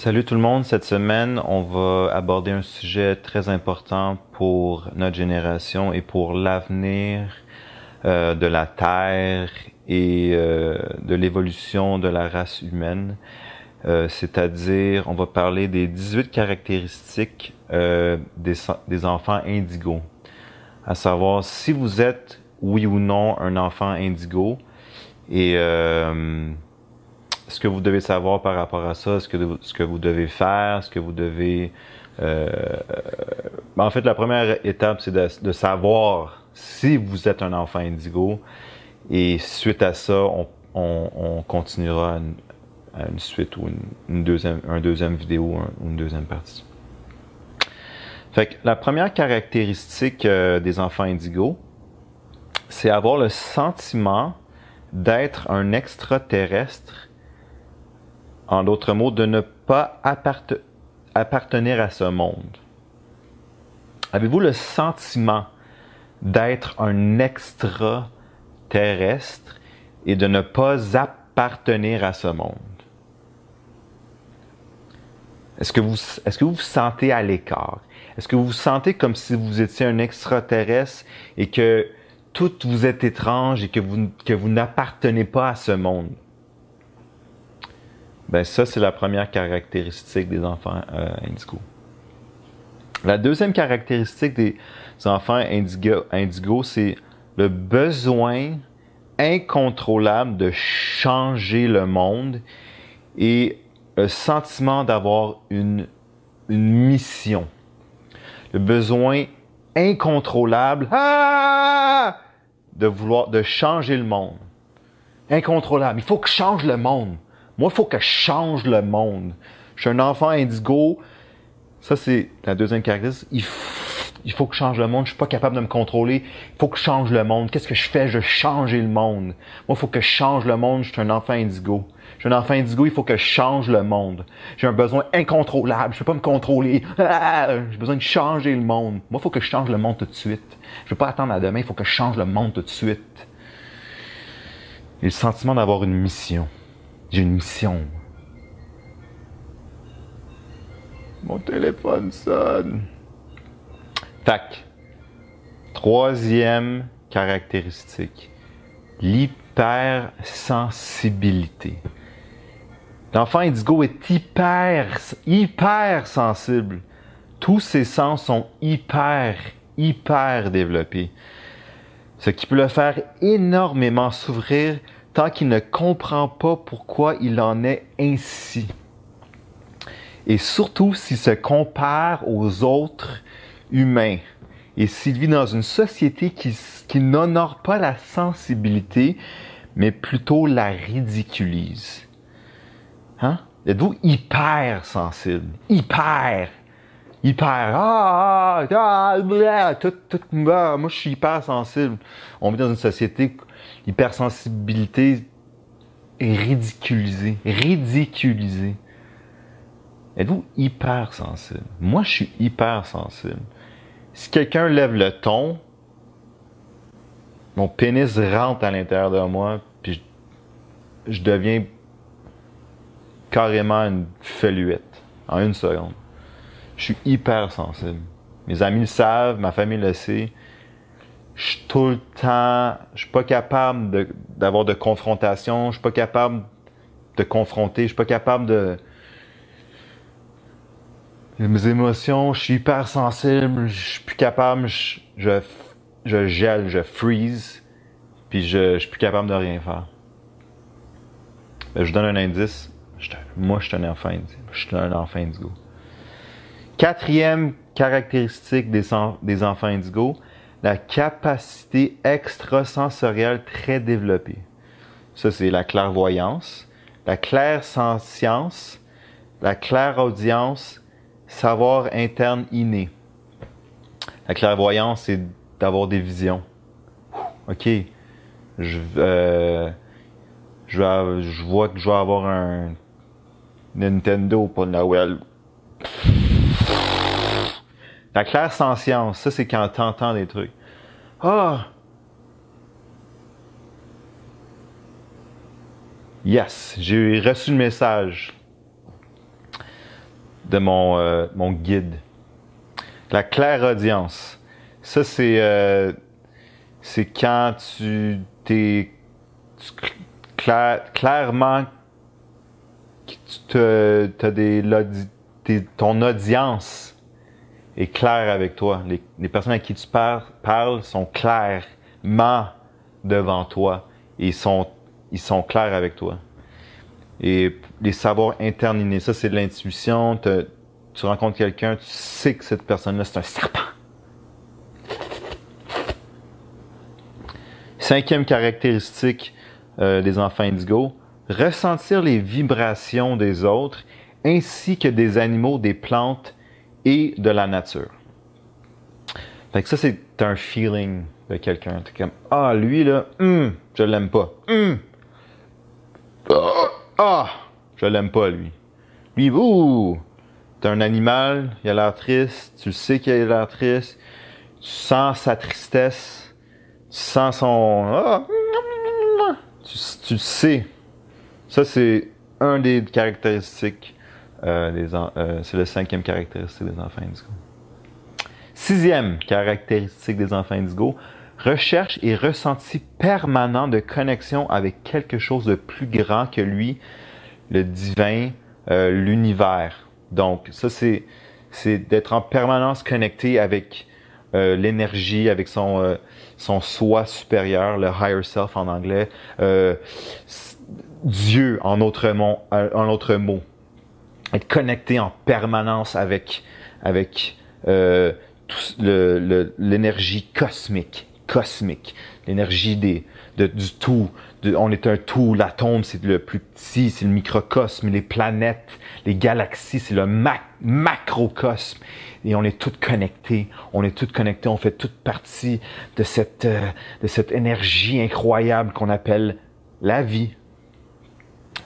Salut tout le monde, cette semaine, on va aborder un sujet très important pour notre génération et pour l'avenir de la Terre et de l'évolution de la race humaine. C'est-à-dire, on va parler des 18 caractéristiques des enfants indigos. À savoir si vous êtes, oui ou non, un enfant indigo et ce que vous devez savoir par rapport à ça, ce que vous devez faire, ce que vous devez... en fait, la première étape, c'est de savoir si vous êtes un enfant indigo. Et suite à ça, on continuera à une suite ou un deuxième vidéo ou une deuxième partie. Fait que la première caractéristique des enfants indigo, c'est avoir le sentiment d'être un extraterrestre. En d'autres mots, de ne pas appartenir à ce monde. Avez-vous le sentiment d'être un extraterrestre et de ne pas appartenir à ce monde? Est-ce que vous vous sentez à l'écart? Est-ce que vous vous sentez comme si vous étiez un extraterrestre et que tout vous est étrange et que vous n'appartenez pas à ce monde? Ben ça, c'est la première caractéristique des enfants indigos. La deuxième caractéristique des enfants indigos, c'est le besoin incontrôlable de changer le monde et le sentiment d'avoir une mission. Le besoin incontrôlable de changer le monde. Incontrôlable. Il faut que je change le monde. Moi, il faut que je change le monde. Je suis un enfant indigo. Ça, c'est la deuxième caractéristique. Il faut que je change le monde. Je suis pas capable de me contrôler. Il faut que je change le monde. Qu'est-ce que je fais? Je veux changer le monde. Moi, il faut que je change le monde. Je suis un enfant indigo. Je suis un enfant indigo. Il faut que je change le monde. J'ai un besoin incontrôlable. Je peux pas me contrôler. J'ai besoin de changer le monde. Moi, il faut que je change le monde tout de suite. Je veux pas attendre à demain. Il faut que je change le monde tout de suite. Et le sentiment d'avoir une mission. J'ai une mission. Mon téléphone sonne. Tac. Troisième caractéristique. L'hypersensibilité. L'enfant indigo est hyper sensible. Tous ses sens sont hyper développés. Ce qui peut le faire énormément s'ouvrir tant qu'il ne comprend pas pourquoi il en est ainsi. Et surtout s'il se compare aux autres humains et s'il vit dans une société qui n'honore pas la sensibilité, mais plutôt la ridiculise. Hein? Êtes-vous hyper sensible? Moi je suis hyper sensible. On vit dans une société hypersensibilité ridiculisée. Êtes-vous hyper sensible? Moi, je suis hyper sensible. Si quelqu'un lève le ton, mon pénis rentre à l'intérieur de moi, puis je deviens carrément une feluette en une seconde. Je suis hyper sensible. Mes amis le savent, ma famille le sait. Je suis tout le temps... Je suis pas capable d'avoir de confrontation. Je suis pas capable de confronter. Je suis pas capable de... Mes émotions, je suis hyper sensible. Je suis plus capable. Je gèle, je freeze. Puis je suis plus capable de rien faire. Ben, je vous donne un indice. Moi, je suis un enfant indigo. Je suis un enfant indigo. Quatrième caractéristique des enfants indigos, la capacité extrasensorielle très développée. Ça, c'est la clairvoyance, la clairsentience, la clairaudience, savoir interne inné. La clairvoyance, c'est d'avoir des visions. OK, je vois que je vais avoir un Nintendo pour Noël. La clairsentience, ça c'est quand tu entends des trucs. Ah! Yes, j'ai reçu le message. de mon guide. La clairaudience. Ça, c'est quand clairement, ton audience est claire avec toi. Les personnes à qui tu parles sont clairement devant toi. Et ils sont clairs avec toi. Et les savoirs internés, ça c'est de l'intuition. Tu rencontres quelqu'un, tu sais que cette personne-là, c'est un serpent. 5e caractéristique des enfants indigo, ressentir les vibrations des autres ainsi que des animaux, des plantes et de la nature. Fait que ça, c'est un feeling de quelqu'un. T'es comme, ah, lui, là, je l'aime pas. Je l'aime pas, lui. Lui, ouh, t'es un animal, il a l'air triste, tu le sais qu'il a l'air triste, tu sens sa tristesse, tu sens son... tu le sais. Ça, c'est un des caractéristiques, c'est le 5e caractéristique des enfants indigo. 6e caractéristique des enfants indigo, recherche et ressenti permanent de connexion avec quelque chose de plus grand que lui, le divin, l'univers. Donc, ça, c'est d'être en permanence connecté avec l'énergie, avec son soi supérieur, le higher self en anglais, Dieu en autre mot. Être connecté en permanence avec l'énergie cosmique, l'énergie du tout. On est un tout, l'atome c'est le plus petit, c'est le microcosme, les planètes, les galaxies, c'est le macrocosme. Et on est tous connectés, on fait toute partie de cette énergie incroyable qu'on appelle la vie.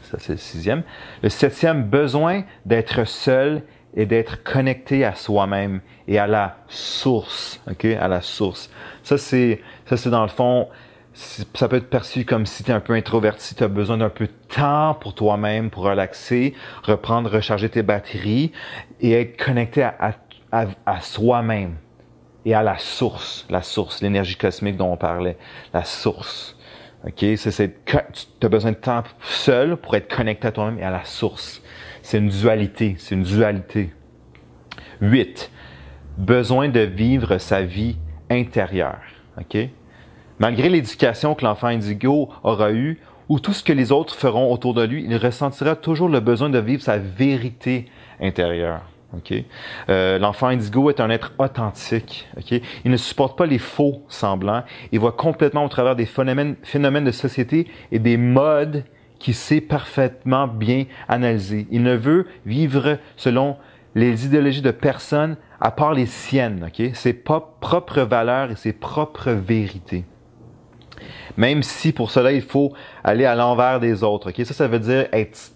Ça, c'est le 6e. Le 7e, besoin d'être seul et d'être connecté à soi-même et à la source, ok, à la source. Ça c'est dans le fond, ça peut être perçu comme si tu es un peu introverti, tu as besoin d'un peu de temps pour toi-même, pour relaxer, recharger tes batteries et être connecté à soi-même et à la source, l'énergie cosmique dont on parlait, la source. Ok, tu as besoin de temps seul pour être connecté à toi-même et à la source. C'est une dualité. 8. Besoin de vivre sa vie intérieure. OK? Malgré l'éducation que l'enfant indigo aura eue, ou tout ce que les autres feront autour de lui, il ressentira toujours le besoin de vivre sa vérité intérieure. Okay? L'enfant indigo est un être authentique. Okay? Il ne supporte pas les faux semblants. Il voit complètement au travers des phénomènes de société et des modes qu'il sait parfaitement bien analyser. Il ne veut vivre selon les idéologies de personne à part les siennes. Okay? Ses propres valeurs et ses propres vérités. Même si pour cela, il faut aller à l'envers des autres. Okay? Ça veut dire être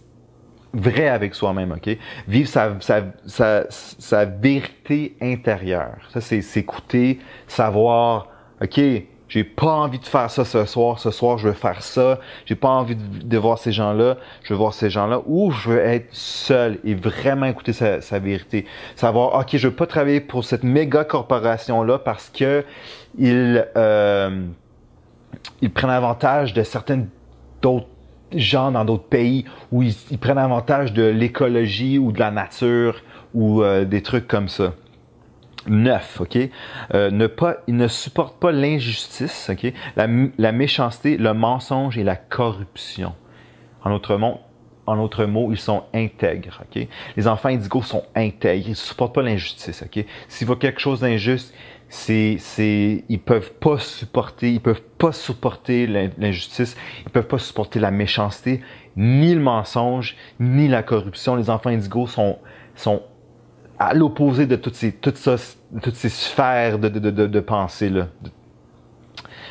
vrai avec soi-même, ok? Vivre sa vérité intérieure. Ça, c'est s'écouter, savoir, ok, j'ai pas envie de faire ça ce soir, je veux faire ça, j'ai pas envie de voir ces gens-là, je veux voir ces gens-là, ou je veux être seul et vraiment écouter sa vérité. Savoir, ok, je veux pas travailler pour cette méga corporation-là parce que ils prennent avantage de certaines d'autres gens dans d'autres pays où ils prennent avantage de l'écologie ou de la nature ou des trucs comme ça. 9, ok? Il ne supporte pas l'injustice, ok? La méchanceté, le mensonge et la corruption. En autres mots, ils sont intègres, ok? Les enfants indigos sont intègres, ils ne supportent pas l'injustice, ok? S'il voit quelque chose d'injuste, ils peuvent pas supporter l'injustice, ils peuvent pas supporter la méchanceté, ni le mensonge, ni la corruption. Les enfants indigos sont à l'opposé de toutes ces sphères de pensée là.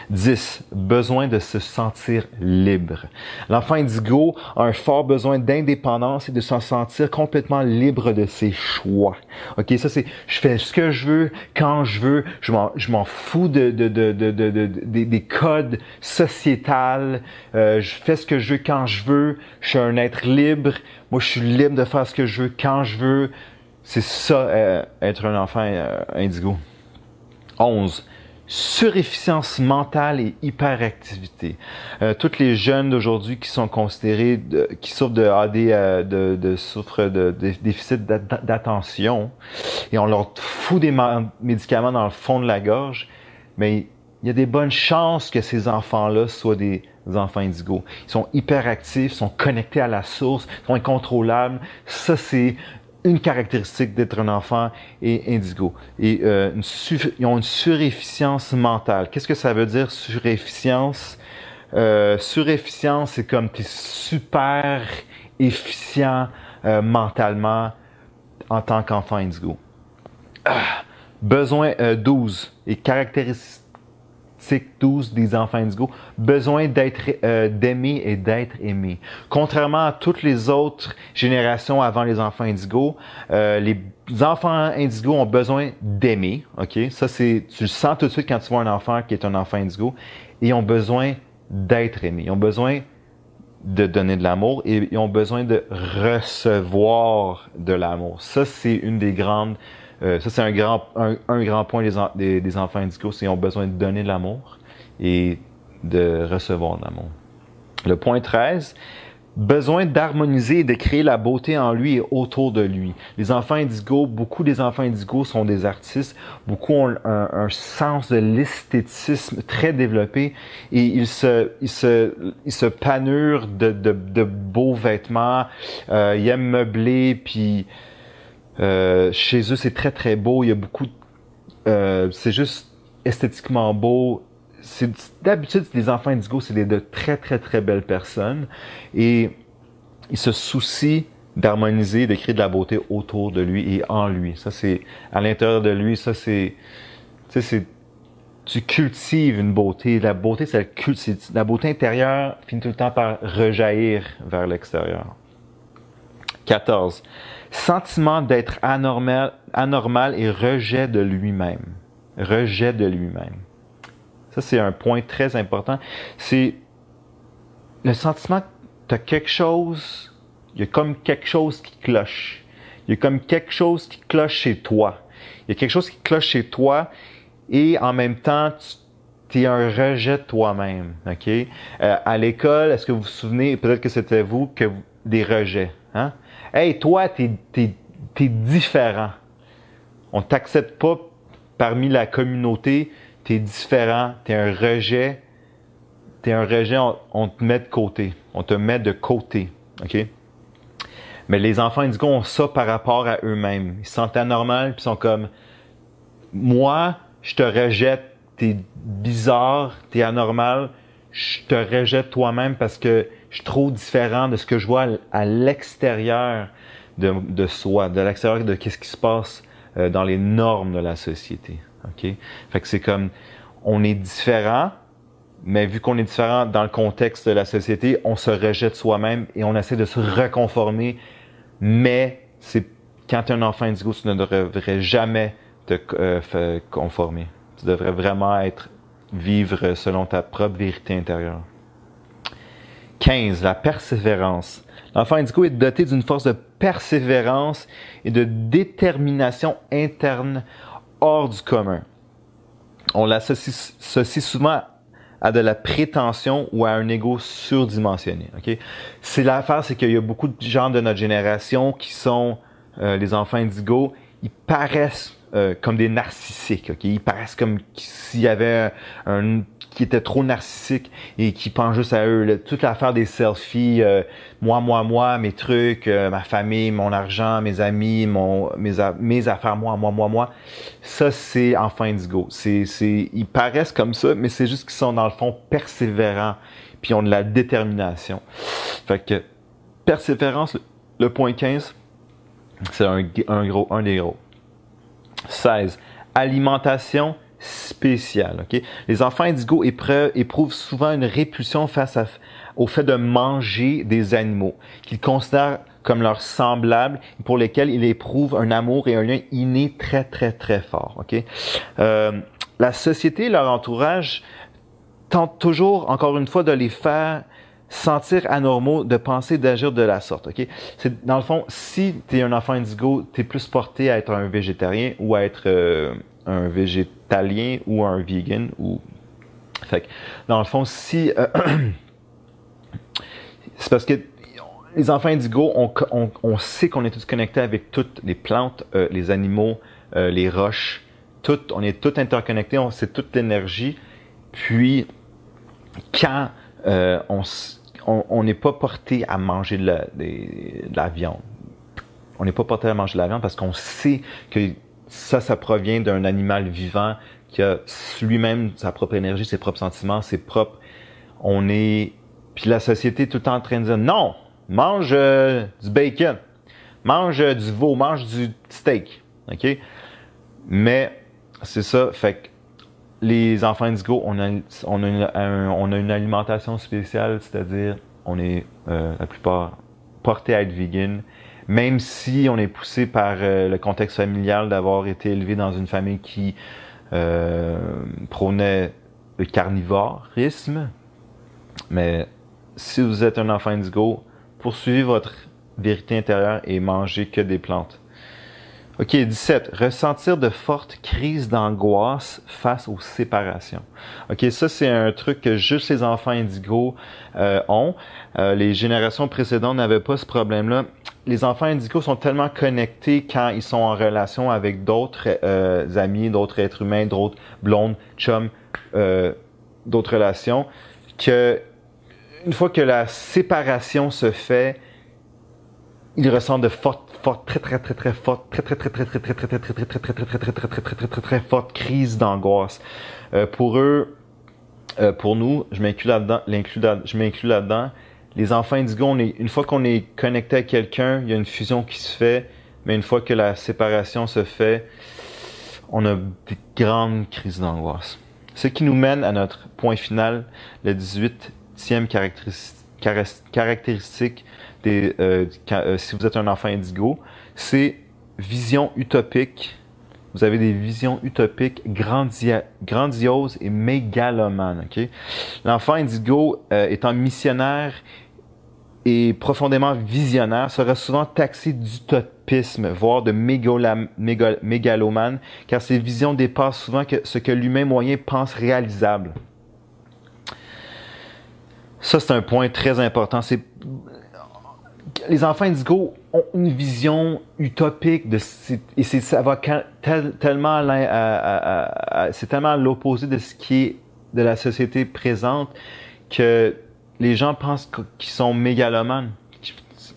10. Besoin de se sentir libre. L'enfant indigo a un fort besoin d'indépendance et de se sentir complètement libre de ses choix. Ok, ça c'est, je fais ce que je veux, quand je veux, je m'en fous des codes sociétals, je fais ce que je veux quand je veux, je suis un être libre, moi je suis libre de faire ce que je veux quand je veux, C'est ça, être un enfant indigo. 11. Surefficience mentale et hyperactivité. Tous les jeunes d'aujourd'hui qui sont considérés, qui souffrent de AD, souffrent de déficit d'attention, et on leur fout des médicaments dans le fond de la gorge, mais il y a des bonnes chances que ces enfants-là soient des enfants indigos. Ils sont hyperactifs, sont connectés à la source, sont incontrôlables. Ça, c'est une caractéristique d'être un enfant indigo. Et ils ont une surefficience mentale. Qu'est-ce que ça veut dire, surefficience? Surefficience, c'est comme tu es super efficient mentalement en tant qu'enfant indigo. Besoin 12 et caractéristiques 12 des enfants indigo, besoin d'aimer et d'être aimé. Contrairement à toutes les autres générations avant les enfants indigo, les enfants indigo ont besoin d'aimer, ok? Ça, tu le sens tout de suite quand tu vois un enfant qui est un enfant indigo, et ils ont besoin d'être aimés. Ils ont besoin de donner de l'amour et ils ont besoin de recevoir de l'amour. Ça, c'est une des grandes ça, c'est un grand point des enfants indigos, c'est qu'ils ont besoin de donner de l'amour et de recevoir de l'amour. Le point 13, besoin d'harmoniser et de créer la beauté en lui et autour de lui. Les enfants indigos, beaucoup des enfants indigos sont des artistes, beaucoup ont un sens de l'esthétisme très développé et ils se panurent de beaux vêtements, ils aiment meubler, puis chez eux, c'est très, très beau. Il y a beaucoup... c'est juste esthétiquement beau. D'habitude, les enfants indigos, c'est de très, très, très belles personnes. Et ils se soucient d'harmoniser, de créer de la beauté autour de lui et en lui. Ça, c'est... À l'intérieur de lui, ça, c'est... Tu sais, tu cultives une beauté. La beauté, c'est la beauté intérieure finit tout le temps par rejaillir vers l'extérieur. 14. Sentiment d'être anormal et rejet de lui-même. Rejet de lui-même. Ça, c'est un point très important. C'est le sentiment que tu as quelque chose, il y a comme quelque chose qui cloche. Il y a comme quelque chose qui cloche chez toi. Il y a quelque chose qui cloche chez toi et en même temps, tu es un rejet de toi-même. OK? À l'école, est-ce que vous vous souvenez, peut-être que c'était vous, des rejets, hein? Hey, toi, t'es différent. On t'accepte pas parmi la communauté. T'es différent. T'es un rejet. On te met de côté. On te met de côté. OK? Mais les enfants indigos ont ça par rapport à eux-mêmes. Ils se sentent anormaux puis ils sont comme moi, je te rejette. T'es bizarre. T'es anormal. Je te rejette toi-même parce que je suis trop différent de ce que je vois à l'extérieur de soi, de l'extérieur de ce qui se passe dans les normes de la société. OK? Fait que c'est comme, on est différent, mais vu qu'on est différent dans le contexte de la société, on se rejette soi-même et on essaie de se reconformer, mais quand tu es un enfant indigo, tu ne devrais jamais te conformer. Tu devrais vraiment vivre selon ta propre vérité intérieure. 15. La persévérance. L'enfant indigo est doté d'une force de persévérance et de détermination interne hors du commun. On l'associe souvent à de la prétention ou à un ego surdimensionné. Okay? C'est l'affaire, c'est qu'il y a beaucoup de gens de notre génération qui sont les enfants indigos. Ils paraissent comme des narcissiques. Okay? Ils paraissent comme s'il y avait qui était trop narcissique et qui pense juste à eux. Toute l'affaire des selfies, moi, mes trucs, ma famille, mon argent, mes amis, mes affaires, moi. Ça, c'est enfant indigo. Ils paraissent comme ça, mais c'est juste qu'ils sont dans le fond persévérants puis ils ont de la détermination. Fait que persévérance, le point 15, c'est un des gros. 16. Alimentation spéciale. Okay? Les enfants indigos éprouvent souvent une répulsion face au fait de manger des animaux qu'ils considèrent comme leurs semblables et pour lesquels ils éprouvent un amour et un lien inné très, très, très fort. Okay? La société et leur entourage tentent toujours, encore une fois, de les faire sentir anormaux, de penser, d'agir de la sorte. Ok, c'est dans le fond, si tu es un enfant indigo, tu es plus porté à être un végétarien ou à être un végétalien ou un vegan ou fait que, dans le fond, si c'est parce que les enfants indigos, on sait qu'on est tous connectés avec toutes les plantes, les animaux, les roches, on est tous interconnectés, c'est toute l'énergie. Puis, quand on n'est pas porté à manger de la viande, on n'est pas porté à manger de la viande parce qu'on sait que ça provient d'un animal vivant qui a lui-même sa propre énergie, ses propres sentiments, ses propres... Puis la société est tout le temps en train de dire « Non! Mange du bacon! Mange du veau! Mange du steak! » OK? Mais c'est ça, fait que les enfants indigos, on a une alimentation spéciale, c'est-à-dire on est la plupart portés à être vegan, même si on est poussé par le contexte familial d'avoir été élevé dans une famille qui prônait le carnivorisme. Mais si vous êtes un enfant indigo, poursuivez votre vérité intérieure et mangez que des plantes. OK, 17. Ressentir de fortes crises d'angoisse face aux séparations. OK, ça, c'est un truc que juste les enfants indigos ont. Les générations précédentes n'avaient pas ce problème-là. Les enfants indigos sont tellement connectés quand ils sont en relation avec d'autres amis, d'autres êtres humains, d'autres blondes, chums, d'autres relations, que une fois que la séparation se fait, ils ressentent de fortes crises d'angoisse. Pour eux, pour nous, je m'inclus là-dedans, les enfants indigos, une fois qu'on est connecté à quelqu'un, il y a une fusion qui se fait, mais une fois que la séparation se fait, on a des grandes crises d'angoisse. Ce qui nous mène à notre point final, le 18e caractéristique si vous êtes un enfant indigo, c'est vision utopique. Vous avez des visions utopiques grandioses et mégalomanes. Okay? L'enfant indigo, étant missionnaire et profondément visionnaire, sera souvent taxé d'utopisme, voire de mégalomane, car ses visions dépassent souvent ce que l'humain moyen pense réalisable. Ça, c'est un point très important. Les enfants indigos ont une vision utopique et ça va tellement c'est tellement à l'opposé de ce qui est de la société présente que les gens pensent qu'ils sont mégalomanes.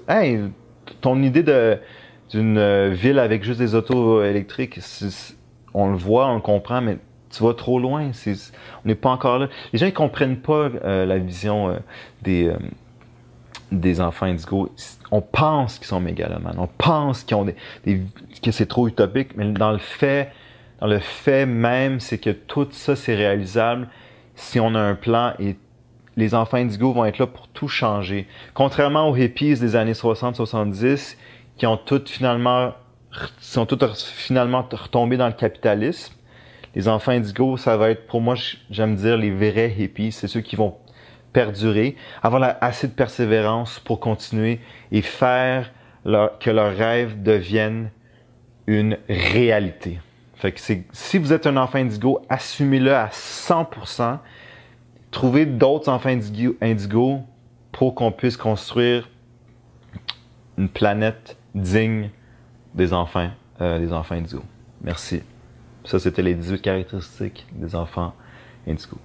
Hey, ton idée d'une ville avec juste des autos électriques, on le voit, on le comprend, mais tu vas trop loin. On n'est pas encore là. Les gens ne comprennent pas la vision des enfants indigos. On pense qu'ils sont mégalomanes. On pense que c'est trop utopique, mais dans le fait même, c'est que tout ça, c'est réalisable si on a un plan et les enfants indigos vont être là pour tout changer. Contrairement aux hippies des années 60-70 qui sont tous finalement retombés dans le capitalisme, les enfants indigos, ça va être, pour moi, j'aime dire, les vrais hippies. C'est ceux qui vont perdurer, avoir assez de persévérance pour continuer et faire que leurs rêves deviennent une réalité. Fait que si vous êtes un enfant indigo, assumez-le à 100%. Trouvez d'autres enfants indigos pour qu'on puisse construire une planète digne des enfants indigos. Merci. Ça, c'était les 18 caractéristiques des enfants indigos.